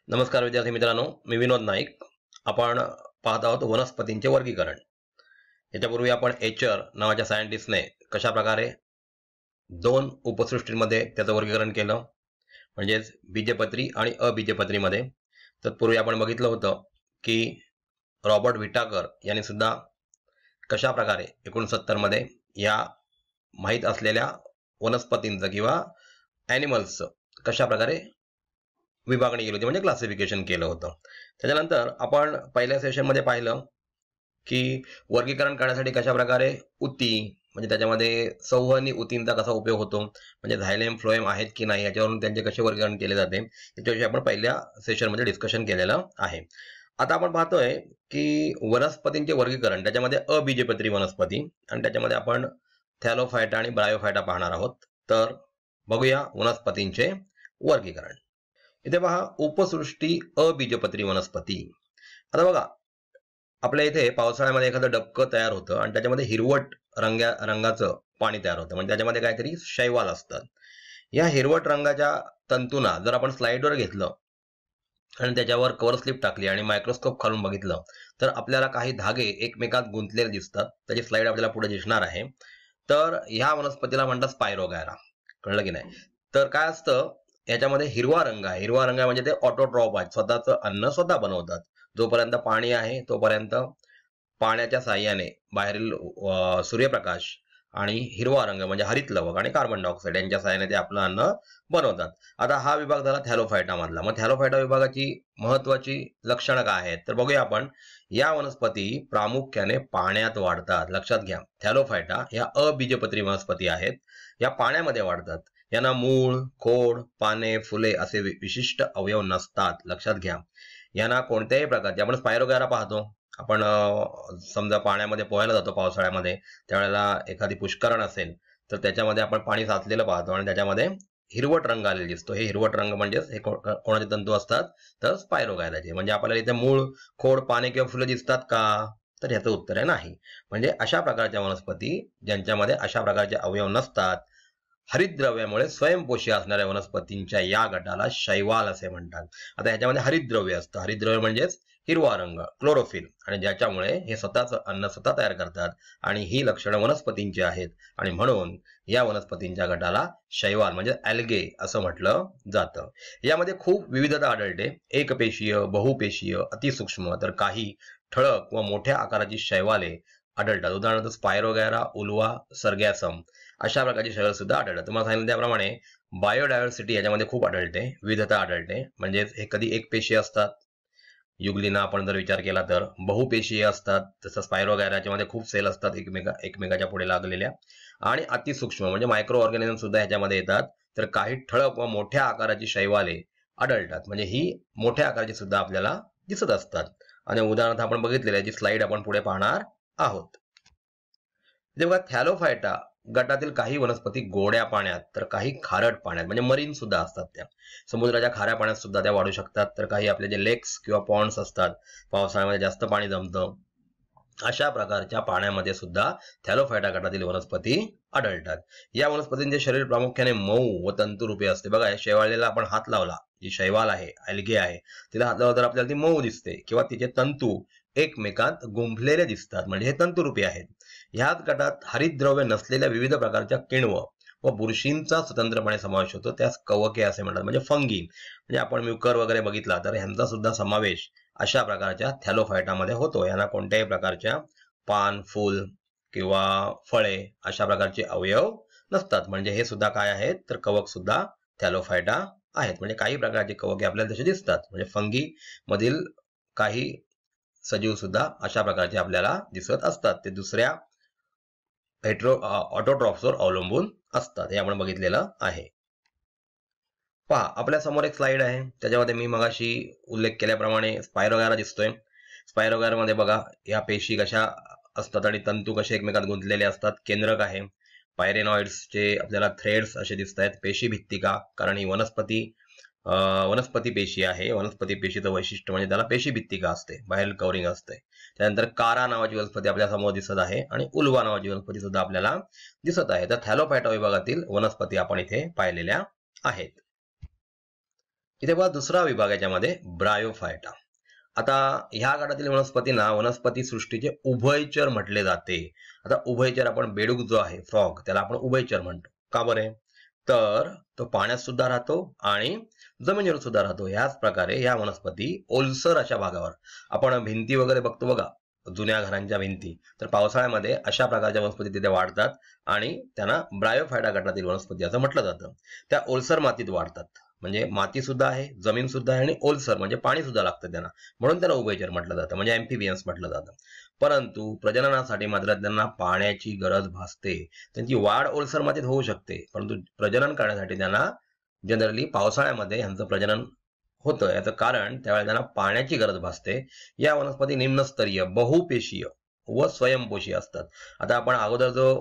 नमस्कार विद्यार्थी मित्रांनो, मी विनोद नाईक. आपण पाहत आहोत वनस्पतींचे वर्गीकरण. याच्यापूर्वी आपण एचर नावाच्या सायंटिस्टने कशा प्रकारे दोन उपसृष्टींमध्ये त्याचं वर्गीकरण केलं, म्हणजेच बीजपत्री आणि अबीजपत्रीमध्ये. तत्पूर्वी आपण बघितलं होतं की रॉबर्ट विटाकर यांनी सुद्धा कशा प्रकारे 69 मध्ये या माहीत असलेल्या वनस्पतींचं किंवा ॲनिमल्सचं कशा प्रकारे विभागणी केली होती, म्हणजे क्लासिफिकेशन केलं होतं. त्याच्यानंतर आपण पहिल्या सेशनमध्ये पाहिलं की वर्गीकरण करण्यासाठी कशा प्रकारे उती, म्हणजे त्याच्यामध्ये संवहनी उतींचा कसा उपयोग होतो, म्हणजे झायलेम फ्लोएम आहेत की नाही याच्यावरून त्यांचे कसे वर्गीकरण केले जाते याच्याविषयी आपण पहिल्या सेशनमध्ये डिस्कशन केलेलं आहे. आता आपण पाहतोय की वनस्पतींचे वर्गीकरण, त्याच्यामध्ये अबीजपत्री वनस्पती आणि त्याच्यामध्ये आपण थॅलोफायटा आणि ब्रायोफायटा पाहणार आहोत. तर बघूया वनस्पतींचे वर्गीकरण. इथे पहा, उपसृष्टी अबीजपत्री वनस्पती. आता बघा, आपल्या इथे पावसाळ्यामध्ये एखादं डबकं तयार होतं आणि त्याच्यामध्ये हिरवट रंगाचं पाणी तयार होतं, म्हणजे त्याच्यामध्ये काहीतरी शैवाल असतात. या हिरवट रंगाच्या तंतूंना जर आपण स्लाइडवर घेतलं आणि त्याच्यावर कव्हर स्लिप टाकली आणि मायक्रोस्कोप खालून बघितलं तर आपल्याला काही धागे एकमेकात गुंतलेले दिसतात. त्याची स्लाइड आपल्याला पुढे दिसणार आहे. तर ह्या वनस्पतीला म्हणतात स्पायरोगॅरा. कळलं की नाही? तर काय असतं, याच्यामध्ये हिरवा रंग आहे. हिरवा रंग म्हणजे ते ऑटोट्रॉप आहे, स्वतःचं अन्न स्वतः बनवतात. जोपर्यंत पाणी आहे तोपर्यंत पाण्याच्या साह्याने बाहेरील सूर्यप्रकाश आणि हिरवा रंग म्हणजे हरित लवक आणि कार्बन डायऑक्साईड यांच्या साह्याने ते आपलं अन्न बनवतात. आता हा विभाग झाला थॅलोफायटा मधला. मग थॅलोफायटा विभागाची महत्वाची लक्षणं काय आहेत तर बघूया आपण. या वनस्पती प्रामुख्याने पाण्यात वाढतात. लक्षात घ्या, थॅलोफायटा या अबीजपत्री वनस्पती आहेत, या पाण्यामध्ये वाढतात. यांना मूळ, खोड, पाने, फुले असे विशिष्ट अवयव नसतात. लक्षात घ्या, यांना कोणत्याही प्रकारचे, आपण स्पायरोगॅरा पाहतो, आपण समजा पाण्यामध्ये पोहायला जातो पावसाळ्यामध्ये, त्यावेळेला एखादी पुष्करण असेल तर त्याच्यामध्ये आपण पाणी साचलेलं पाहतो आणि त्याच्यामध्ये हिरवट रंग आलेला दिसतो. हे हिरवट रंग म्हणजे हे कोणाचे तंतू असतात तर स्पायरोगॅराचे. म्हणजे आपल्याला इथे मूळ, खोड, पाने किंवा फुले दिसतात का, तर ह्याचं उत्तर आहे नाही. म्हणजे अशा प्रकारच्या वनस्पती ज्यांच्यामध्ये अशा प्रकारचे अवयव नसतात, हरितद्रव्यामुळे स्वयंपोषी असणाऱ्या वनस्पतींच्या या गटाला शैवाल असे म्हणतात. आता ह्याच्यामध्ये हरितद्रव्य असतं. हरितद्रव्य म्हणजेच हिरवा रंग, क्लोरोफिल, आणि ज्याच्यामुळे हे स्वतःचं अन्न स्वतः तयार करतात आणि ही लक्षणं वनस्पतींची आहेत आणि म्हणून या वनस्पतींच्या गटाला शैवाल म्हणजे ॲल्गे असं म्हटलं जातं. यामध्ये खूप विविधता आढळते. एकपेशीय, बहुपेशीय, अतिसूक्ष्म, तर काही ठळक व मोठ्या आकाराची शैवाले आढळतात. उदाहरणार्थ स्पायरोगॅरा, उल्वा, सर्गॅसम अशा प्रकारची शैवाल सुद्धा आढळतात. तुम्हाला सांगितलं त्याप्रमाणे बायोडायव्हर्सिटी याच्यामध्ये खूप आढळते, विविधता आढळते. म्हणजेच हे कधी एकपेशीय असतात, युग्लिना आपण जर विचार केला तर बहुपेशीय असतात, तसं स्पायरोगॅराच्या मध्ये खूप सेल असतात एकमेकाच्या पुढे लागलेल्या, आणि अतिसूक्ष्म म्हणजे मायक्रो ऑर्गॅनिझम सुद्धा ह्याच्यामध्ये येतात. तर काही ठळक व मोठ्या आकाराची शैवाले आढळतात, म्हणजे ही मोठ्या आकाराची सुद्धा आपल्याला दिसत असतात. आणि उदाहरणार्थ आपण बघितलेलं आहे, जी स्लाइड आपण पुढे पाहणार आहोत. जेव्हा थॅलोफायटा गटातील काही वनस्पती गोड्या पाण्यात तर काही खारट पाण्यात म्हणजे मरीन सुद्धा असतात. त्या समुद्राच्या खाऱ्या पाण्यात सुद्धा त्या वाढू शकतात. तर काही आपले जे लेक्स किंवा पॉन्ड्स असतात, पावसाळ्यामध्ये जास्त पाणी जमतं, अशा प्रकारच्या पाण्यामध्ये सुद्धा थॅलोफायटा गटातील वनस्पती आढळतात. या वनस्पतींचे शरीर प्रामुख्याने मऊ व तंतुरूपी असते. बघा, शैवाळेला आपण हात लावला, जी शैवाल आहे, ॲल्गे आहे, तिला हात लावला तर आपल्याला ती मऊ दिसते किंवा तिचे तंतू एकमेकात गुंफलेले दिसतात, म्हणजे हे तंतुरूपी आहेत. ह्याच गटात हरितद्रव्य नसलेल्या विविध प्रकारच्या किण्व व बुरशींचा स्वतंत्रपणे समावेश होतो. त्यास कवके असे म्हणतात, म्हणजे फंगी. म्हणजे आपण म्युकर वगैरे बघितला तर ह्यांचा सुद्धा समावेश अशा प्रकारच्या थॅलोफायटामध्ये होतो. यांना कोणत्याही प्रकारच्या पान, फूल किंवा फळे अशा प्रकारचे अवयव नसतात. म्हणजे हे सुद्धा काय आहेत तर कवक सुद्धा थॅलोफायटा आहेत. म्हणजे काही प्रकारचे कवके आपल्याला तसे दिसतात, म्हणजे फंगी मधील काही सजीव सुद्धा अशा प्रकारचे आपल्याला दिसत असतात. ते दुसऱ्या ऑटोट्रॉप्सवर अवलंबून असतात, हे आपण बघितलेलं आहे. पहा, आपल्या समोर एक स्लाइड आहे, त्याच्यामध्ये मी मगाशी उल्लेख केल्याप्रमाणे स्पायरोगॅरा दिसतोय. स्पायरोगॅरामध्ये बघा, या पेशी कशा असतात आणि तंतू कसे एकमेकात गुंतलेले असतात. केंद्रक आहे, पायरेनॉइड्सचे आपल्याला थ्रेड्स असे दिसत आहेत. पेशी भित्तिका, कारण ही वनस्पती पेशी आहे. वनस्पती पेशीचं वैशिष्ट्य म्हणजे त्याला पेशी भित्तिका असते, बाहेर कवरिंग असते. त्यानंतर कारा नावाची वनस्पती आपल्या समोर दिसत आहे आणि उल्वा नावाची वनस्पती सुद्धा आपल्याला दिसत आहे. तर थॅलोफायटा विभागातील वनस्पती आपण इथे पाहिलेल्या आहेत. इथे बघा दुसरा विभाग याच्यामध्ये ब्रायोफायटा. आता ह्या गटातील वनस्पतींना वनस्पती सृष्टीचे उभयचर म्हटले जाते. आता उभयचर आपण बेडूक जो आहे फ्रॉग त्याला आपण उभयचर म्हणतो. का बरे? तर तो पाण्यात सुद्धा राहतो आणि जमिनीवर सुद्धा राहतो. ह्याच प्रकारे ह्या वनस्पती ओलसर अशा भागावर आपण भिंती वगैरे बघतो बघा, जुन्या घरांच्या भिंती, तर पावसाळ्यामध्ये अशा प्रकारच्या वनस्पती तिथे वाढतात आणि त्यांना ब्रायोफायटा गटातील वनस्पती असं म्हटलं जातं. त्या ओलसर मातीत वाढतात. म्हणजे माती सुद्धा आहे, जमीन सुद्धा आहे आणि ओलसर म्हणजे पाणी सुद्धा लागतं त्यांना, म्हणून त्याला उभयचर म्हटलं जातं, म्हणजे एम्फिबियन्स म्हटलं जातं. परंतु प्रजननासाठी मात्र त्यांना पाण्याची गरज भासते. त्यांची वाढ ओलसर मातीत होऊ शकते, परंतु प्रजनन करण्यासाठी त्यांना जनरली पावसाळ्यामध्ये ह्यांचं प्रजनन होतं. याचं कारण त्यावेळेला त्यांना पाण्याची गरज भासते. या वनस्पती निम्नस्तरीय, बहुपेशीय व स्वयंपोषी असतात. आता आपण अगोदर जो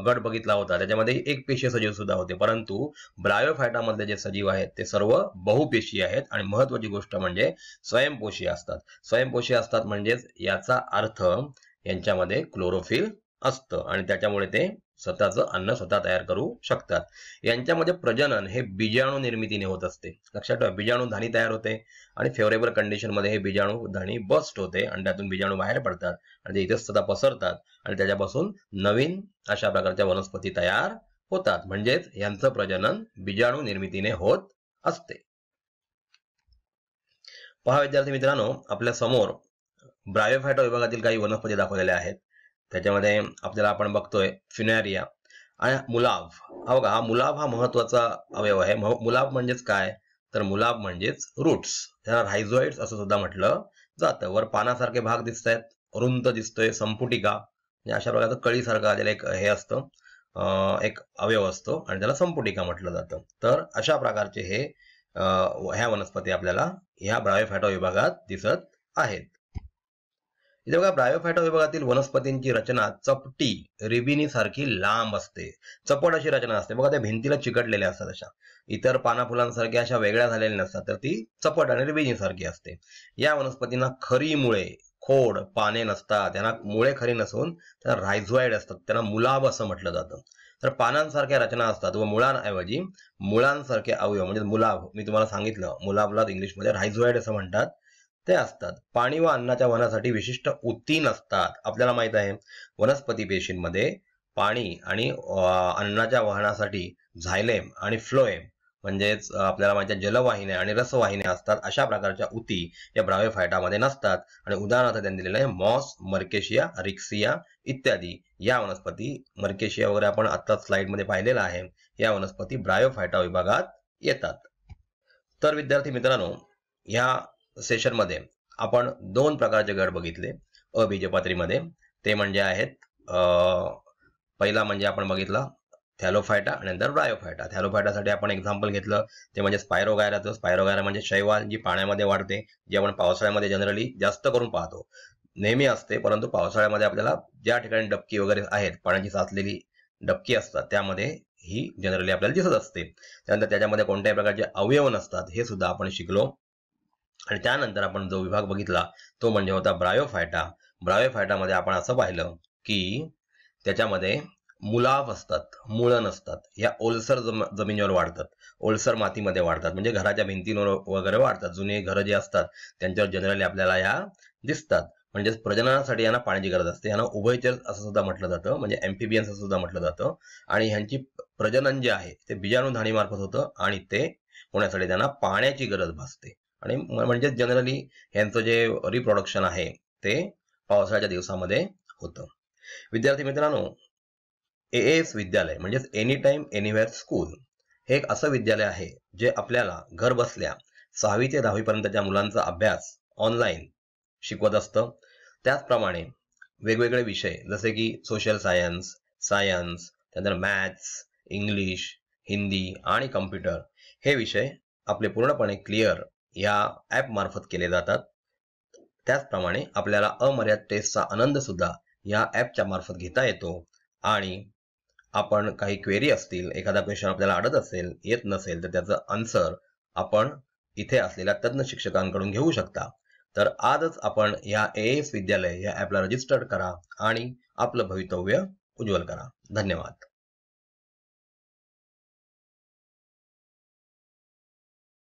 गट बघितला होता त्याच्यामध्ये एक पेशीय सजीव सुद्धा होते, परंतु ब्रायोफायटामधले जे सजीव आहेत ते सर्व बहुपेशीय आहेत आणि महत्वाची गोष्ट म्हणजे स्वयंपोषी असतात. स्वयंपोषी असतात म्हणजेच याचा अर्थ यांच्यामध्ये क्लोरोफिल असतं आणि त्याच्यामुळे ते स्वतःचं अन्न स्वतः तयार करू शकतात. यांच्यामध्ये प्रजनन हे बीजाणू निर्मितीने होत असते. लक्षात ठेवा, बीजाणू धानी तयार होते आणि फेवरेबल कंडिशन मध्ये हे बीजाणू धानी बस्ट होते आणि त्यातून बीजाणू बाहेर पडतात आणि ते इथे सुद्धा पसरतात आणि त्याच्यापासून नवीन अशा प्रकारच्या वनस्पती तयार होतात. म्हणजेच यांचं प्रजनन बीजाणू निर्मितीने होत असते. पहा विद्यार्थी मित्रांनो, आपल्या समोर ब्रायोफायटा विभागातील काही वनस्पती दाखवलेल्या आहेत. त्याच्यामध्ये आपल्याला आपण बघतोय फिनेरिया आणि मुलाब. हा बघा, हा मुलाब हा महत्वाचा अवयव आहे. मुलाब म्हणजेच काय? तर मुलाब म्हणजेच रूट्स, त्याला रायझोइड्स असं सुद्धा म्हटलं जातं. वर पानासारखे भाग दिसत आहेत, रुंद दिसतोय, संपुटिका म्हणजे अशा प्रकारचं कळीसारखं आलेलं एक हे असतं, एक अवयव असतो आणि त्याला संपुटिका म्हटलं जातं. तर अशा प्रकारचे हे ह्या वनस्पती आपल्याला ह्या ब्रायोफायटा विभागात दिसत आहेत. इथे बघा, ब्रायोफायटा विभागातील वनस्पतींची रचना चपटी रिबिनी सारखी लांब असते. चपट अशी रचना असते बघा, त्या भिंतीला चिकटलेल्या असतात. अशा इतर पाना फुलांसारख्या अशा वेगळ्या झालेल्या नसतात, तर ती चपट आणि रिबिनी सारखी असते. या वनस्पतींना खरी मुळे, खोड, पाने नसतात. त्यांना मुळे खरी नसून त्यांना रायझोइड असतात. त्यांना मुलाब असं म्हटलं जातं. तर पानांसारख्या रचना असतात व मुळांऐवजी मुळांसारखे अवयव म्हणजे मुलाब. मी तुम्हाला सांगितलं, मुलाबला इंग्लिशमध्ये रायझोइड असं म्हणतात, ते असतात. पाणी व अन्नाच्या वहनासाठी विशिष्ट ऊती नसतात. आपल्याला माहित आहे वनस्पती पेशींमध्ये पाणी आणि अन्नाच्या वहनासाठी झायलेम आणि फ्लोएम म्हणजेच आपल्याला माहिती आहे जलवाहिन्या आणि रसवाहिन्या असतात. अशा प्रकारच्या ऊती या ब्रायोफायटामध्ये नसतात आणि उदाहरणार्थ त्यांनी दिलेलं आहे मॉस, मर्केशिया, रिक्सिया इत्यादी. या वनस्पती, मर्केशिया वगैरे आपण आता स्लाइड मध्ये पाहिलेला आहे, या वनस्पती ब्रायोफायटा विभागात येतात. तर विद्यार्थी मित्रांनो, या सेशन मध्ये आपण दोन प्रकारचे गट बघितले अबीजपत्रीमध्ये. ते म्हणजे आहेत पहिला म्हणजे आपण बघितला थॅलोफायटा आणि नंतर ब्रायोफायटा. थॅलोफायटासाठी आपण एक्झाम्पल घेतलं ते म्हणजे स्पायरोगायराचं. स्पायरोगायरा म्हणजे शैवाल, जी पाण्यामध्ये वाढते, जी आपण पावसाळ्यामध्ये जनरली जास्त करून पाहतो. नेहमी असते, परंतु पावसाळ्यामध्ये आपल्याला ज्या ठिकाणी डबकी वगैरे आहेत, पाण्याची साचलेली डबकी असतात, त्यामध्ये ही जनरली आपल्याला दिसत असते. त्यानंतर त्याच्यामध्ये कोणत्याही प्रकारचे अवयव नसतात, हे सुद्धा आपण शिकलो. आणि त्यानंतर आपण जो विभाग बघितला तो म्हणजे होता ब्रायोफायटा. ब्रायोफायटामध्ये आपण असं पाहिलं की त्याच्यामध्ये मुलाब असतात, मुळं नसतात. या ओलसर जमिनीवर वाढतात, ओलसर मातीमध्ये वाढतात, म्हणजे घराच्या भिंतींवर वगैरे वाढतात. जुने घरं जे असतात त्यांच्यावर जनरली आपल्याला या दिसतात. म्हणजे प्रजननासाठी यांना पाण्याची गरज असते. यांना उभयचर असं सुद्धा म्हटलं जातं, म्हणजे एम्फिबियन्स असं सुद्धा म्हटलं जातं. आणि ह्यांची प्रजनन जे आहे ते बीजाणू धाणीमार्फत होतं आणि ते होण्यासाठी त्यांना पाण्याची गरज भासते. आणि म्हणजे जनरली यांचं जे रिप्रोडक्शन आहे ते पावसाळ्याच्या दिवसामध्ये होतं. विद्यार्थी मित्रांनो, एएस विद्यालय म्हणजेच एनी टाइम एनिवेअर स्कूल हे एक असं विद्यालय आहे जे आपल्याला घर बसल्या 6वी ते 10वी पर्यंतच्या मुलांचा अभ्यास ऑनलाईन शिकवत असतं. त्याचप्रमाणे वेगवेगळे विषय जसे की सोशल सायन्स, त्यानंतर मॅथ्स, इंग्लिश, हिंदी आणि कम्प्युटर हे विषय आपले पूर्णपणे क्लिअर या ऍप मार्फत केले जातात. त्याचप्रमाणे आपल्याला अमर्याद टेस्टचा आनंद सुद्धा या ऍपच्या मार्फत घेता येतो. आणि आपण काही क्वेरी असतील, एखादा क्वेश्चन आपल्याला अडत असेल, येत नसेल, तर त्याचं आन्सर आपण इथे असलेल्या तज्ञ शिक्षकांकडून घेऊ शकता. तर आजच आपण या एएस विद्यालय या ऍपला रजिस्टर करा आणि आपलं भवितव्य उज्ज्वल करा. धन्यवाद.